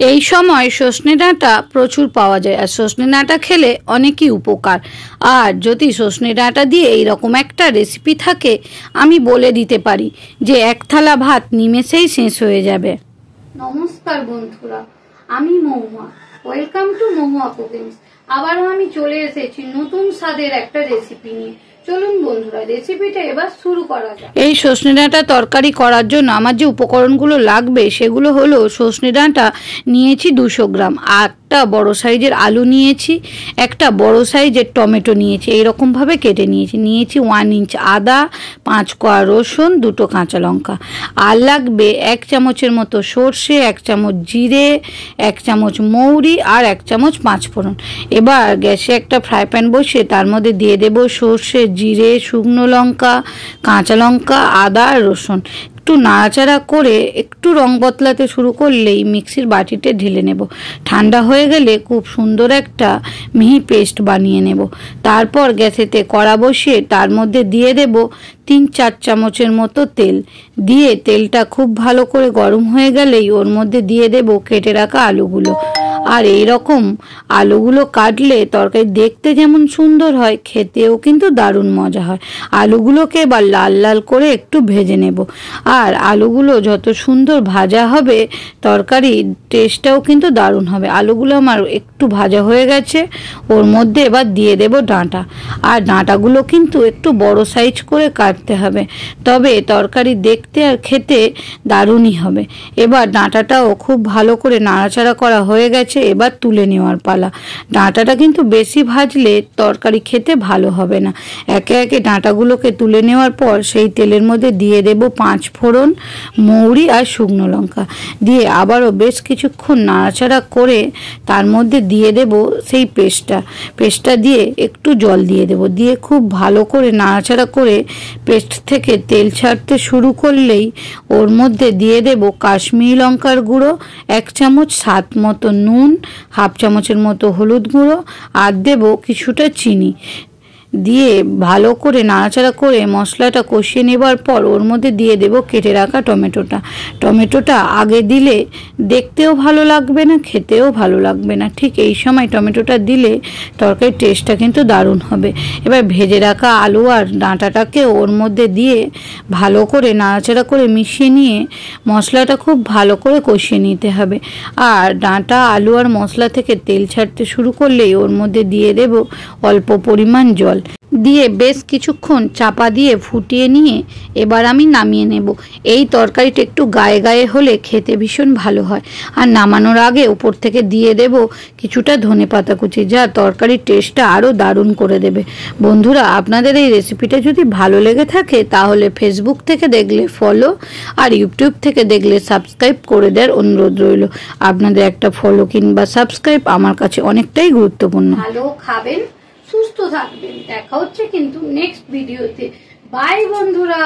এই সময় সজনে ডাঁটা প্রচুর পাওয়া যায়, আর সজনে ডাঁটা খেলে অনেকই উপকার। আর যদি সজনে ডাঁটা দিয়ে এইরকম একটা রেসিপি থাকে, আমি বলে দিতে পারি যে এক থালা ভাত নিমেষেই শেষ হয়ে যাবে। নমস্কার বন্ধুরা, আমি Mahua. Welcome to Mahua cookings. আবারও আমি চলে এসেছি নতুন স্বাদের একটা রেসিপি নিয়ে। চলুন বন্ধুরা, রেসিপিটা এবার শুরু করা যাক। এই সজনে ডাঁটা তরকারি করার জন্য আমার যে উপকরণগুলো লাগবে সেগুলো হলো, সজনে ডাঁটা নিয়েছি 200 গ্রাম, একটা বড় সাইজের আলু নিয়েছি, একটা বড় সাইজের টমেটো নিয়েছি, এইরকমভাবে কেটে নিয়েছি 1 ইঞ্চ আদা, 5 কোয়া রসুন, 2টো কাঁচা লঙ্কা। আর লাগবে 1 চামচের মতো সর্ষে, 1 চামচ জিরে, 1 চামচ মৌরি আর 1 চামচ 5 ফোড়ন। এবার গ্যাসে একটা ফ্রাই প্যান বসিয়ে তার মধ্যে দিয়ে দেব সর্ষে, জিরে, শুকনো লঙ্কা, কাঁচা লঙ্কা, আদা আর রসুন। একটু নাড়াচাড়া করে একটু রং বদলাতে শুরু করলেই মিক্সির বাটিতে ঢেলে নেব। ঠান্ডা হয়ে গেলে খুব সুন্দর একটা মিহি পেস্ট বানিয়ে নেব। তারপর গ্যাসেতে কড়া বসিয়ে তার মধ্যে দিয়ে দেব 3-4 চামচের মতো তেল। দিয়ে তেলটা খুব ভালো করে গরম হয়ে গেলেই ওর মধ্যে দিয়ে দেব কেটে রাখা আলুগুলো। আর এই রকম আলুগুলো কাটলে তরকারি দেখতে যেমন সুন্দর হয়, খেতেও কিন্তু দারুণ মজা হয়। আলুগুলোকে এবার লাল লাল করে একটু ভেজে নেব। আর আলুগুলো যত সুন্দর ভাজা হবে তরকারির টেস্টটাও কিন্তু দারুণ হবে। আলুগুলো আমার একটু ভাজা হয়ে গেছে, ওর মধ্যে এবার দিয়ে দেব ডাঁটা। আর ডাঁটাগুলো কিন্তু একটু বড় সাইজ করে কাটতে হবে, তবে তরকারি দেখতে আর খেতে দারুণই হবে। এবার ডাঁটাটাও খুব ভালো করে নাড়াচাড়া করা হয়ে গেছে, এবার তুলে নেওয়ার পালা। ডাঁটাটা কিন্তু বেশি ভাজলে তরকারি খেতে ভালো হবে না। একে একে ডাঁটাগুলোকে তুলে নেওয়ার পর সেই তেলের মধ্যে দিয়ে দেব 5 ফোড়ন, মৌরি আর শুকনো লঙ্কা। দিয়ে আবারও বেশ কিছুক্ষণ নাড়াচাড়া করে তার মধ্যে দিয়ে দেব সেই পেস্টটা দিয়ে একটু জল দিয়ে দেব। দিয়ে খুব ভালো করে নাড়াচাড়া করে পেস্ট থেকে তেল ছাড়তে শুরু করলেই ওর মধ্যে দিয়ে দেব কাশ্মীরি লঙ্কার গুঁড়ো 1 চামচ, স্বাদ মতো নুন, 1/2 চামচের মতো হলুদ গুঁড়ো আর দেব কিছুটা চিনি। দিয়ে ভালো করে নাড়াচাড়া করে মশলাটা কষিয়ে নেবার পর ওর মধ্যে দিয়ে দেব কেটে রাখা টমেটোটা আগে দিলে দেখতেও ভালো লাগবে না, খেতেও ভালো লাগবে না। ঠিক এই সময় টমেটোটা দিলে তরকারির টেস্টটা কিন্তু দারুণ হবে। এবার ভেজে রাখা আলু আর ডাঁটাটাকে ওর মধ্যে দিয়ে ভালো করে নাড়াচাড়া করে মিশিয়ে নিয়ে মশলাটা খুব ভালো করে কষিয়ে নিতে হবে। আর ডাঁটা, আলু আর মশলা থেকে তেল ছাড়তে শুরু করলেই ওর মধ্যে দিয়ে দেব অল্প পরিমাণ জল। দিয়ে বেশ কিছুক্ষণ চাপা দিয়ে ফুটিয়ে নিয়ে এবার আমি নামিয়ে নেব। এই তরকারিটা একটু গায়ে গায়ে হলে খেতে ভীষণ ভালো হয়। আর নামানোর আগে উপর থেকে দিয়ে দেব কিছুটা ধনেপাতা কুচি, যা তরকারির টেস্টটা আরও দারুণ করে দেবে। বন্ধুরা, আপনাদের এই রেসিপিটা যদি ভালো লেগে থাকে তাহলে ফেসবুক থেকে দেখলে ফলো আর ইউটিউব থেকে দেখলে সাবস্ক্রাইব করে দেওয়ার অনুরোধ রইল। আপনাদের একটা ফলো কিংবা সাবস্ক্রাইব আমার কাছে অনেকটাই গুরুত্বপূর্ণ। ভালো খাবেন, সুস্থ থাকবেন। দেখা হচ্ছে কিন্তু নেক্সট ভিডিওতে। বাই বন্ধুরা।